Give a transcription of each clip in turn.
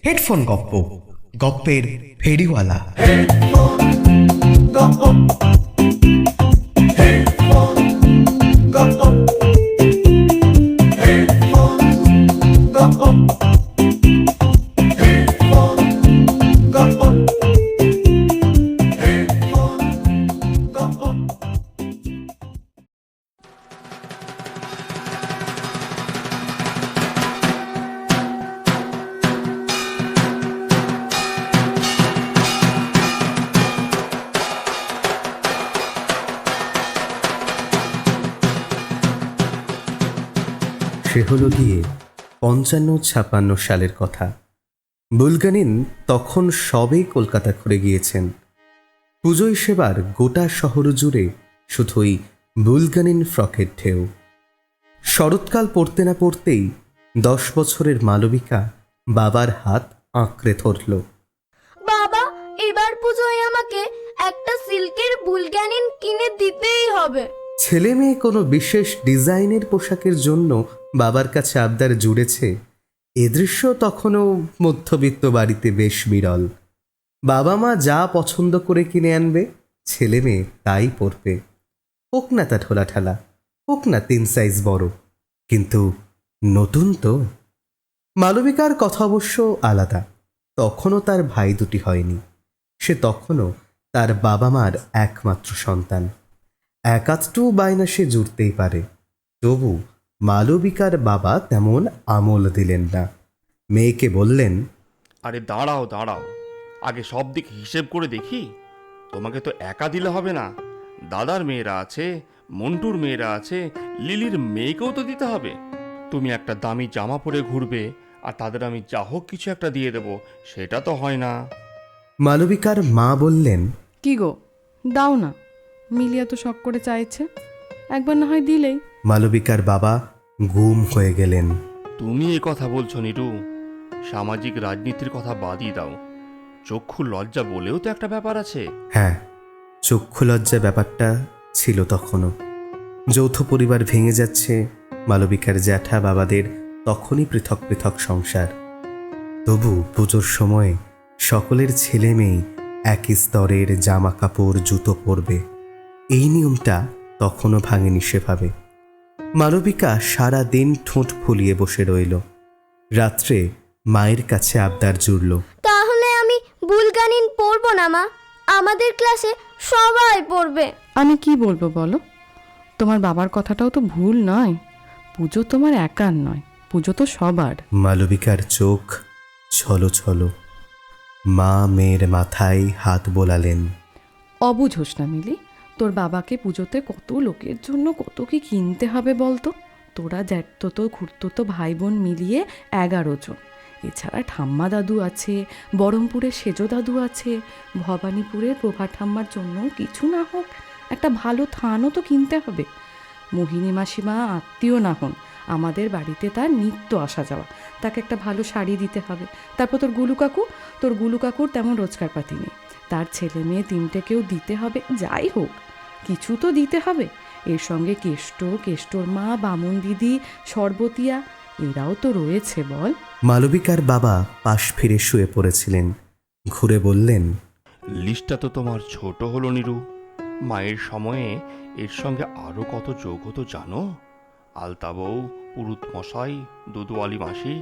Headphone গপ্প, গপ্পের ফেরিওয়ালা। সে হলো গিয়ে ৫৫-৫৬ সালের কথা। বুলগানিন তখন সবেই কলকাতা ঘুরে গিয়েছেন। পুজোয় সেবার গোটা শহর জুড়ে শুধুই বুলগানিন ফ্রকের ঢেউ। শরৎকাল পড়তে না পড়তেই ১০ বছরের মালবিকা বাবার হাত আঁকড়ে ধরল। বাবা, এবার পুজোয় আমাকে একটা সিল্কের বুলগানিন কিনে দিতেই হবে। ছেলে মেয়ে কোনো বিশেষ ডিজাইনের পোশাকের জন্য বাবার কাছে আবদার জুড়েছে, এ দৃশ্য তখনও মধ্যবিত্ত বাড়িতে বেশ বিরল। বাবা মা যা পছন্দ করে কিনে আনবে, ছেলে মেয়ে তাই পরবে। হোক না তা ঢোলা ঠালা, হোক না ৩ সাইজ বড়, কিন্তু নতুন তো। মালবিকার কথা অবশ্য আলাদা। তখনও তার ভাই দুটি হয়নি। সে তখনও তার বাবা মার একমাত্র সন্তান। একাধটু বায়না সে জুড়তেই পারে, তবু মালবিকার বাবা তেমন আমল দিলেন না। মেয়েকে বললেন, আরে দাঁড়াও দাঁড়াও, আগে সব দিক হিসেব করে দেখি। তোমাকে তো একা দিলে হবে না, দাদার মেয়েরা আছে, মন্টুর মেয়েরা আছে, লিলির মেয়েকেও তো দিতে হবে। তুমি একটা দামি জামা পরে ঘুরবে আর তাদের আমি যা হোক কিছু একটা দিয়ে দেবো, সেটা তো হয় না। মালবিকার মা বললেন, কি গো, দাও না, মিলিয়া তো শখ করে চাইছে, একবার না হয় দিলেই। মালবিকার বাবা গুম হয়ে গেলেন। তুমি এ কথা বলছো নিরু? সামাজিক রাজনীতির কথা বাদই দাও, চক্ষু লজ্জা বলেও তো একটা ব্যাপার আছে। হ্যাঁ, চক্ষু লজ্জা ব্যাপারটা ছিল তখনও। যৌথ পরিবার ভেঙে যাচ্ছে, মালবিকার জ্যাঠা বাবাদের তখনই পৃথক পৃথক সংসার। তবু পুজোর সময় সকলের ছেলে মেয়ে একই স্তরের জামা কাপড় জুতো পরবে, এই নিয়মটা তখনও ভাঙেনি সেভাবে। মালবিকা সারা দিন ঠোঁট ফুলিয়ে বসে রইল। রাত্রে মায়ের কাছে আবদার জুড়ল, তাহলে আমি বুলগানিন পরবো না মা, আমাদের ক্লাসে সবাই পরবে। আমি কি বলবো বলো, তোমার বাবার কথাটাও তো ভুল নয়। পুজো তোমার একার নয়, পুজো তো সবার। মালবিকার চোখ ছলো ছলো। মা মেয়ের মাথায় হাত বোলালেন। অবুঝ হোস না মিলি, তোর বাবাকে পুজোতে কত লোকের জন্য কত কি কিনতে হবে বলতো। তোরা জ্যাঠতো তো ঘুরতো তো ভাই বোন মিলিয়ে 11 জন। এছাড়া ঠাম্মা দাদু আছে, বহরমপুরের সেজো দাদু আছে, ভবানীপুরের প্রভা ঠাম্মার জন্য কিছু না হোক একটা ভালো থানও তো কিনতে হবে। মোহিনী মাসিমা আত্মীয় না হন, আমাদের বাড়িতে তার নিত্য আসা যাওয়া, তাকে একটা ভালো শাড়ি দিতে হবে। তারপর তোর গুলু কাকুর তেমন রোজগারপাতি নেই, তার ছেলে মেয়ে 3টেকেও দিতে হবে। যাই হোক, কিছু তো দিতে হবে। এর সঙ্গে কেষ্টর মা, বামুন দিদি, সর্বতিয়া, এরাও তো রয়েছে বল। মালবিকার বাবা পাশ ফিরে শুয়ে পড়েছিলেন। ঘুরে বললেন, লিস্টটা তো তোমার ছোট হলো নিরু। মায়ের সময়ে এর সঙ্গে আরও কত যোগ হতো জানো? আলতা বউ, পুরুত মশাই, দুদুয়ালি মাসি,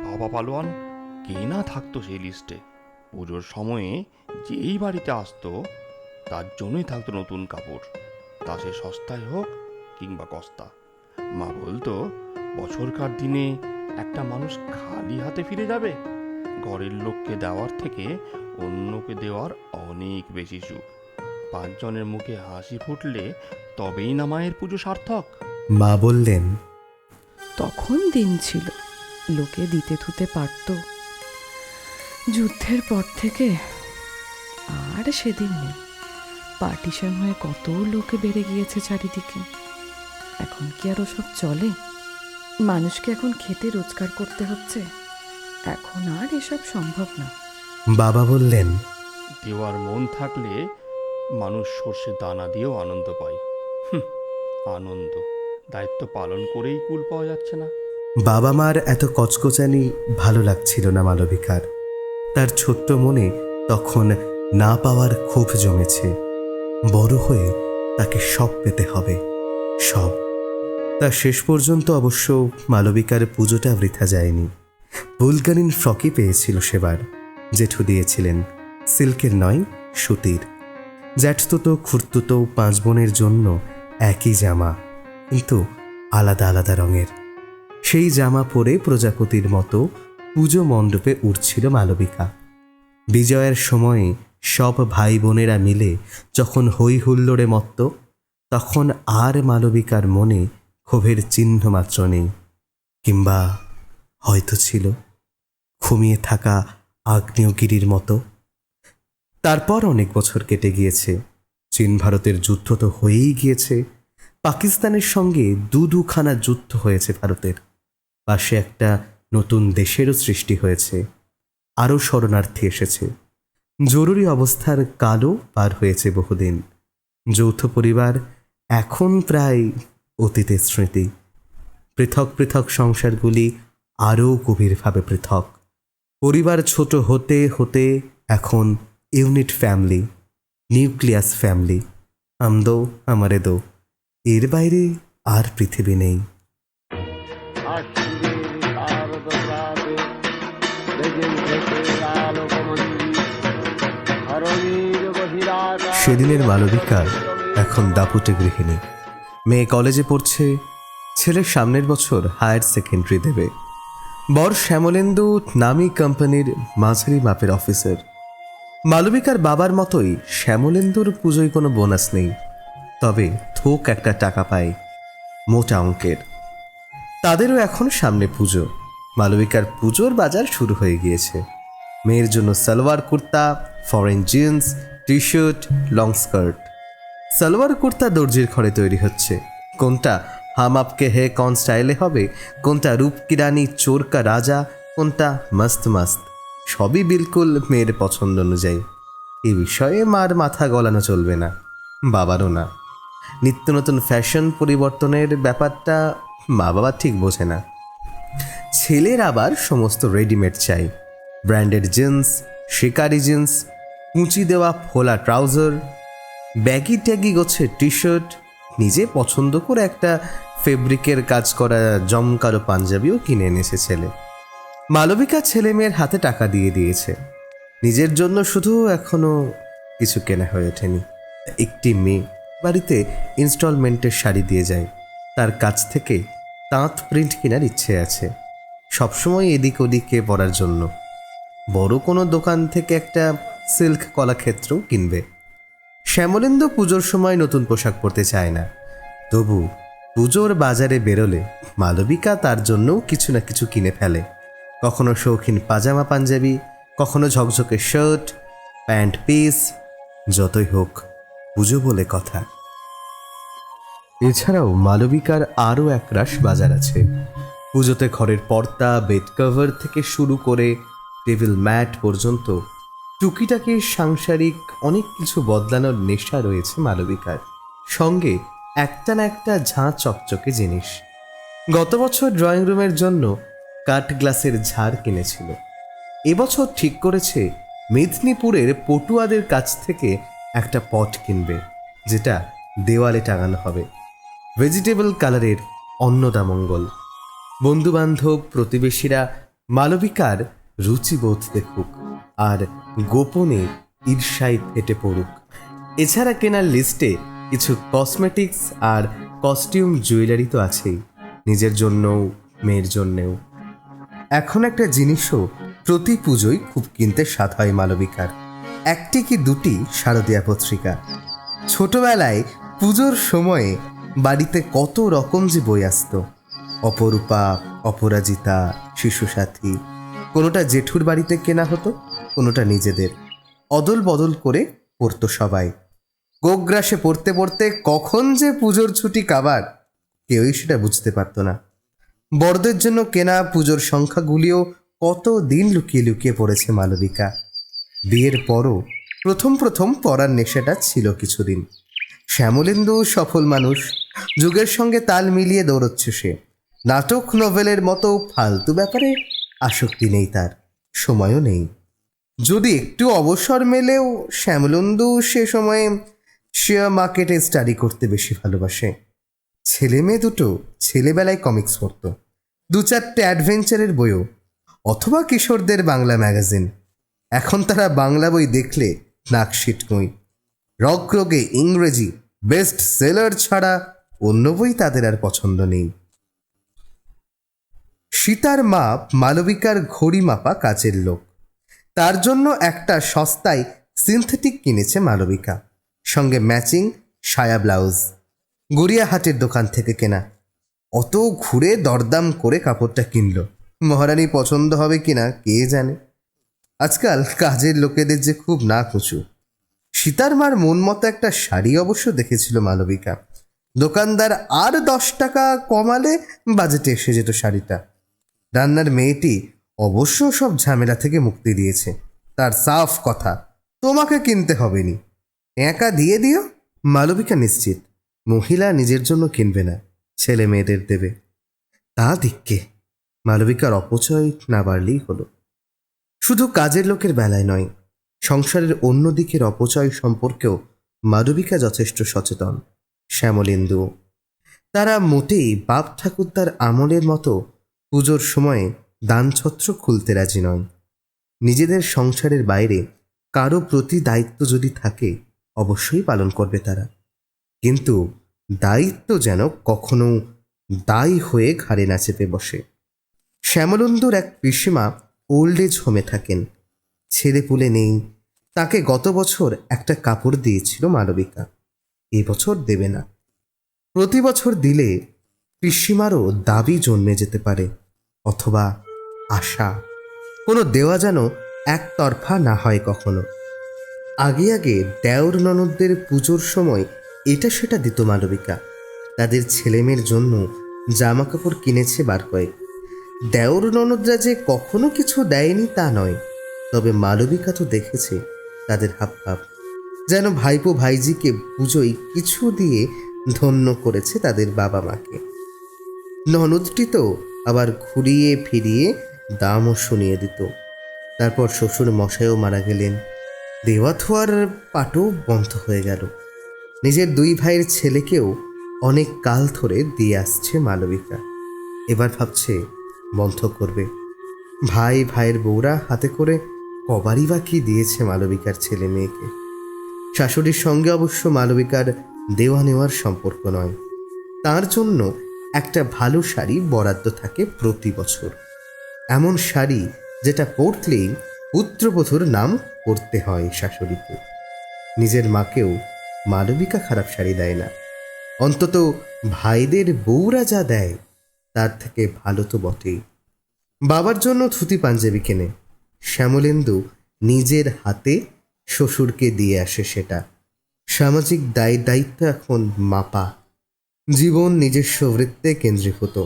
বাবা পালোয়ান, কে না থাকতো সেই লিস্টে। পুজোর সময়ে যেই বাড়িতে আসতো তার জন্যই থাকতো নতুন কাপড়, তা সে সস্তায় হোক কিংবা কস্তা। মা বলতো, বছরকার দিনে একটা মানুষ খালি হাতে ফিরে যাবে, ঘরের লোককে দেওয়ার থেকে অন্যকে দেওয়ার অনেক বেশি সুখ। 5 জনের মুখে হাসি ফুটলে তবেই না মায়ের পুজো সার্থক। মা বললেন, তখন দিন ছিল, লোকে দিতে থুতে পারত। যুদ্ধের পর থেকে আর সেদিন নেই। পার্টিশন হয়ে কত লোকে বেড়ে গিয়েছে চারিদিকে। এখন কি আর ওসব চলে? মানুষকে এখন খেতে রোজগার করতে হচ্ছে, এখন আর এসব সম্ভব না। বাবা বললেন, দেওয়ার মন থাকলে মানুষ সর্ষে দানা দিয়েও আনন্দ পায়। আনন্দ, দায়িত্ব পালন করেই কুল পাওয়া যাচ্ছে না। বাবা মার এত কচকচানি ভালো লাগছিল না মালবিকার। তার ছোট্ট মনে তখন না পাওয়ার ক্ষোভ জমেছে। বড় হয়ে তাকে সব পেতে হবে, সব। তার শেষ পর্যন্ত অবশ্য মালবিকার পুজোটা বৃথা যায়নি। বুলগারিন ফ্রকই পেয়েছিল সেবার। জেঠু দিয়েছিলেন, সিল্কের নয়, সুতির। জ্যাঠতুতো খুঁড়তুতো 5 বোনের জন্য একই জামা, কিন্তু আলাদা আলাদা রঙের। সেই জামা পরে প্রজাপতির মতো পুজো মণ্ডপে উঠছিল মালবিকা। বিজয়ের সময়ে সব ভাই বোনেরা মিলে যখন হই হুল্লোড়ে মত্ত, তখন আর মালবিকার মনে ক্ষোভের চিহ্ন মাত্র নেই। কিংবা হয়তো ছিল ঘুমিয়ে থাকা আগ্নেয়গিরির মতো। তারপর অনেক বছর কেটে গিয়েছে। চীন ভারতের যুদ্ধ তো হয়েই গিয়েছে। পাকিস্তানের সঙ্গে দুখানা যুদ্ধ হয়েছে ভারতের। পাশে একটা নতুন দেশেরও সৃষ্টি হয়েছে। আরও শরণার্থী এসেছে। জরুরি অবস্থার কালও পার হয়েছে বহুদিন। যৌথ পরিবার এখন প্রায় অতীতের স্মৃতি। পৃথক পৃথক সংসারগুলি আরও গভীরভাবে পৃথক। পরিবার ছোট হতে হতে এখন ইউনিট ফ্যামিলি, নিউক্লিয়াস ফ্যামিলি। আমদো আমারে দো, এর বাইরে আর পৃথিবী নেই। সেদিনের মালবিকা এখন দাপুটে গৃহিণী। মেয়ে কলেজে পড়ছে, ছেলে সামনের বছর হায়ার সেকেন্ডারি দেবে। বর শ্যামলেন্দু নামী কোম্পানির মাঝারি মাপের অফিসার। মালবিকার বাবার মতোই শ্যামলেন্দুর পুজোয় কোনো বোনাস নেই, তবে থোক একটা টাকা পায়, মোটা অঙ্কের। তাদেরও এখন সামনে পুজো। মালবিকার পুজোর বাজার শুরু হয়ে গিয়েছে। মেয়ের জন্য salwar kurta, foreign jeans, T shirt, long skirt. Salwar kurta দর্জির ঘরে তৈরি হচ্ছে। কোনটা হাম আপকে হে কন স্টাইলে হবে, কোনটা রূপ কি রানী চোর কা রাজা, কোনটা মস্ত মস্ত, সবই বিলকুল মেয়ের পছন্দ অনুযায়ী। এ বিষয়ে মার মাথা গলানো চলবে না, বাবারও না। নিত্য নতুন ফ্যাশন পরিবর্তনের ব্যাপারটা মা বাবা ঠিক বোঝে না। ছেলের আবার সমস্ত রেডিমেড চাই। ব্র্যান্ডেড জিন্স, শিকারি জিন্স, কুঁচি দেওয়া ফোলা ট্রাউজার, ব্যাগি ট্যাগি গোছের টি শার্ট, নিজে পছন্দ করে একটা ফেব্রিকের কাজ করা জমকালো পাঞ্জাবিও কিনে এনেছে ছেলে। মালবিকা ছেলে মেয়ের হাতে টাকা দিয়ে দিয়েছে। নিজের জন্য শুধু এখনো কিছু কেনা হয়ে ওঠেনি। একটি মেয়ে বাড়িতে ইনস্টলমেন্টের শাড়ি দিয়ে যায়। তার কাছ থেকে তাঁত প্রিন্ট কেনার ইচ্ছে আছে, সবসময় এদিক ওদিকে পরার জন্য। বড় কোনো দোকান থেকে একটা সিল্ক কলাক্ষেত্রও কিনবে। শ্যামলেন্দু পুজোর সময় নতুন পোশাক পরতে চায় না, তবু পুজোর বাজারে বেরোলে মালবিকা তার জন্যও কিছু না কিছু কিনে ফেলে। কখনো শৌখিন পাজামা পাঞ্জাবি, কখনো ঝকঝকে শার্ট, প্যান্ট পিস। যতই হোক পুজো বলে কথা। এছাড়াও মালবিকার আরও একরাশ বাজার আছে। পুজোতে ঘরের পর্দা, বেড কভার থেকে শুরু করে টেবিল ম্যাট পর্যন্ত টুকিটাকি সাংসারিক অনেক কিছু বদলানোর নেশা রয়েছে মালবিকার। সঙ্গে একটা না একটা ঝাঁ চকচকে জিনিস। গত বছর ড্রয়িং রুমের জন্য কাঠ গ্লাসের ঝাড় কিনেছিল। এবছর ঠিক করেছে মেদিনীপুরের পটুয়াদের কাছ থেকে একটা পট কিনবে, যেটা দেওয়ালে টাঙানো হবে। ভেজিটেবল কালারের অন্নদামঙ্গল। বন্ধুবান্ধব প্রতিবেশীরা মালবিকার রুচিবোধ দেখুক আর গোপনে ঈর্ষায় ফেটে পড়ুক। এছাড়া কেনার লিস্টে কিছু কসমেটিক্স আর কস্টিউম জুয়েলারি তো আছেই, নিজের জন্যও মেয়ের জন্যেও। এখন একটা জিনিসও প্রতি পুজোয় খুব কিনতে স্বাদ হয় মালবিকার, একটি কি দুটি শারদীয়া পত্রিকা। ছোটবেলায় পুজোর সময়ে বাড়িতে কত রকম যে বই আসতো, অপরূপা, অপরাজিতা, শিশুসাথী। কোনোটা জেঠুর বাড়িতে কেনা হতো, কোনোটা নিজেদের। অদল বদল করে পড়তো সবাই। গোগ্রাসে পড়তে পড়তে কখন যে পুজোর ছুটি কাবার কেউই সেটা বুঝতে পারত না। বড়দের জন্য কেনা পুজোর সংখ্যাগুলিও কত দিন লুকিয়ে লুকিয়ে পড়েছে মালবিকা। বিয়ের পরও প্রথম প্রথম পড়ার নেশাটা ছিল কিছুদিন। শ্যামলেন্দু সফল মানুষ, যুগের সঙ্গে তাল মিলিয়ে দৌড়চ্ছে সে। নাটক নোভেলের মতো ফালতু ব্যাপারে আসক্তি নেই তার, সময়ও নেই। যদি একটু অবসর মেলেও শ্যামলন্দু সে সময়ে শেয়ার মার্কেটে স্টাডি করতে বেশি ভালোবাসে। ছেলে মেয়ে দুটো ছেলেবেলায় কমিক্স পড়ত, 2-4টে অ্যাডভেঞ্চারের বইও, অথবা কিশোরদের বাংলা ম্যাগাজিন। এখন তারা বাংলা বই দেখলে নাক সিটকই। রগরগে ইংরেজি বেস্ট সেলার ছাড়া অন্য বই তাদের আর পছন্দ নেই। সীতার মা মালবিকার ঘড়ি মাপা কাজের লোক। তার জন্য একটা সস্তায় সিনথেটিক কিনেছে মালবিকা, সঙ্গে ম্যাচিং সায়া ব্লাউজ। গড়িয়াহাটের দোকান থেকে কেনা। অত ঘুরে দরদাম করে কাপড়টা কিনল। মহারানী পছন্দ হবে কিনা কে জানে। আজকাল কাজের লোকেদের যে খুব নাক উঁচু। সীতার মার মন মতো একটা শাড়ি অবশ্য দেখেছিল মালবিকা। দোকানদার আর 10 টাকা কমালে বাজেটে এসে যেত শাড়িটা। রান্নার মেয়েটি অবশ্য সব ঝামেলা থেকে মুক্তি দিয়েছে। তার সাফ কথা, তোমাকে কিনতে হবে নি, একা দিয়ে দিও। মালবিকা নিশ্চিত মহিলা নিজের জন্য কিনবে না, ছেলে মেয়েদের দেবে। তা দিককে মালবিকার অপচয় না বাড়লেই হলো। শুধু কাজের লোকের বেলায় নয়, সংসারের অন্য দিকের অপচয় সম্পর্কেও মালবিকা যথেষ্ট সচেতন। শ্যামলেন্দু তারা মোটেই বাপ ঠাকুরদার আমলের মতো পুজোর সময়ে দানছত্র খুলতে রাজি নয়। নিজেদের সংসারের বাইরে কারো প্রতি দায়িত্ব যদি থাকে অবশ্যই পালন করবে তারা, কিন্তু দায়িত্ব যেন কখনো দায়ী হয়ে ঘাড়ে না চেপে বসে। শ্যামলন্দুর এক পিসিমা ওল্ড এজ হোমে থাকেন, ছেলেপুলে নেই। তাকে গত বছর একটা কাপড় দিয়েছিল মালবিকা, এবছর দেবে না। প্রতি বছর দিলে পিসিমারও দাবি জন্মে যেতে পারে, অথবা আশা কোনো দেওয়া যেন একতরফা না হয় কখনো। আগে আগে দেওর ননদদের পুজোর সময় এটা সেটা দিত মালবিকা। তাদের ছেলেমেয়ের জন্য জামা কাপড় কিনেছে বার কয়েক। দেওর ননদরা যে কখনো কিছু দেয়নি তা নয়, তবে মালবিকা তো দেখেছে তাদের হাবভাব, যেন ভাইপো ভাইজিকে পুজোয় কিছু দিয়ে ধন্য করেছে তাদের বাবা মাকে। ননদটি তো আবার ঘুরিয়ে ফিরিয়ে দামও শুনিয়ে দিত। তারপর শ্বশুর মশাইও মারা গেলেন, দেওয়া থোয়ার পাটও বন্ধ হয়ে গেল। নিজের 2 ভাইয়ের ছেলেকেও অনেক কাল ধরে দিয়ে আসছে মালবিকা, এবার ভাবছে বন্ধ করবে। ভাই ভাইয়ের বউরা হাতে করে কবারই বা কি দিয়েছে মালবিকার ছেলে মেয়েকে। শাশুড়ির সঙ্গে অবশ্য মালবিকার দেওয়া নেওয়ার সম্পর্ক নয়, তার জন্য একটা ভালো শাড়ি বরাদ্দ থাকে প্রতি বছর। এমন শাড়ি যেটা পরলেই পুত্রবধূর নাম করতে হয় শাশুড়িকে। নিজের মাকেও মালবিকা খারাপ শাড়ি দেয় না, অন্তত ভাইদের বউরা যা দেয় তার থেকে ভালো তো বটেই। বাবার জন্য ধুতি পাঞ্জাবি কেনে, শ্যামলেন্দু নিজের হাতে শ্বশুরকে দিয়ে আসে সেটা। সামাজিক দায়িত্ব এখন মাপা, জীবন নিজস্ব বৃত্তে কেন্দ্রীভূত।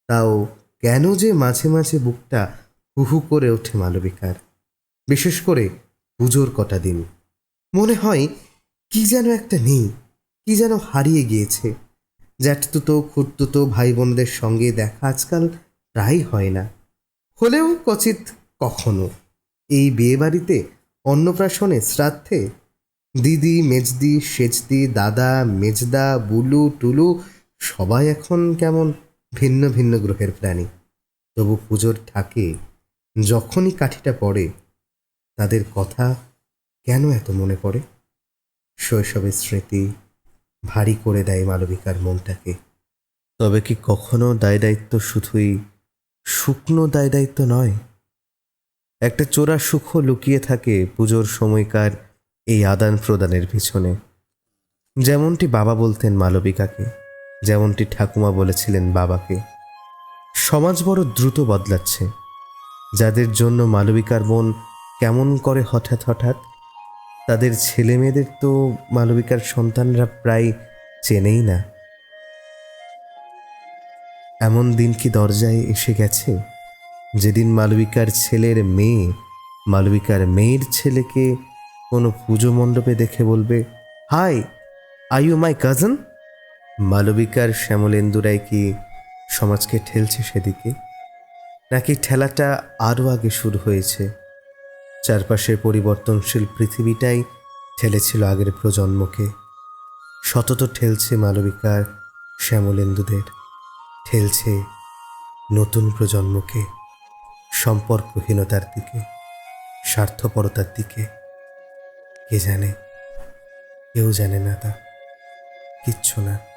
তাও কেন যে মাঝে মাঝে বুকটা হুহু করে ওঠে মালবিকার, বিশেষ করে পুজোর কটা দিন। মনে হয় কি যেন একটা নেই, কি যেন হারিয়ে গিয়েছে। জ্যাঠতুতো খুড়তুতো ভাই বোনদের সঙ্গে দেখা আজকাল প্রায় হয় না, হলেও কচিত কখনো। এই বিয়েবাড়িতে, অন্নপ্রাশনে, শ্রাদ্ধে দিদি মেজদি সেজদি দাদা মেজদা বুলু টুলু সবাই এখন কেমন ভিন্ন ভিন্ন গ্রহের প্রাণী। তবু পুজোর ঠাকে যখনই কাঠিটা পড়ে তাদের কথা কেন এত মনে পড়ে। শৈশবের স্মৃতি ভারী করে দেয় মালবিকার মনটাকে। তবে কি কখনো দায় দায়িত্ব শুধুই শুকনো দায় দায়িত্ব নয়? একটা চোরা সুখ লুকিয়ে থাকে পুজোর সময়কার এই আদান প্রদানের পিছনে। যেমনটি বাবা বলতেন মালবিকাকে, যেমনটি ঠাকুমা বলেছিলেন বাবাকে। সমাজ বড় দ্রুত বদলাচ্ছে। যাদের জন্য মালবিকার মন কেমন করে হঠাৎ হঠাৎ, তাদের ছেলে মেয়েদের তো মালবিকার সন্তানরা প্রায় চেনেই না। এমন দিন কি দরজায় এসে গেছে যেদিন মালবিকার ছেলের মেয়ে মালবিকার মেয়ের ছেলেকে কোনো পুজো মণ্ডপে দেখে বলবে, high, are you my cousin? মালবিকার শ্যামলেন্দুরাই কি সমাজকে ঠেলছে সেদিকে, নাকি ঠেলাটা আরও আগে শুরু হয়েছে? চারপাশের পরিবর্তনশীল পৃথিবীটাই ঠেলেছিল আগের প্রজন্মকে, সতত ঠেলছে মালবিকার শ্যামলেন্দুদের, ঠেলছে নতুন প্রজন্মকে সম্পর্কহীনতার দিকে, স্বার্থপরতার দিকে। কে জানে? কেউ জানে না তা, কিচ্ছু না।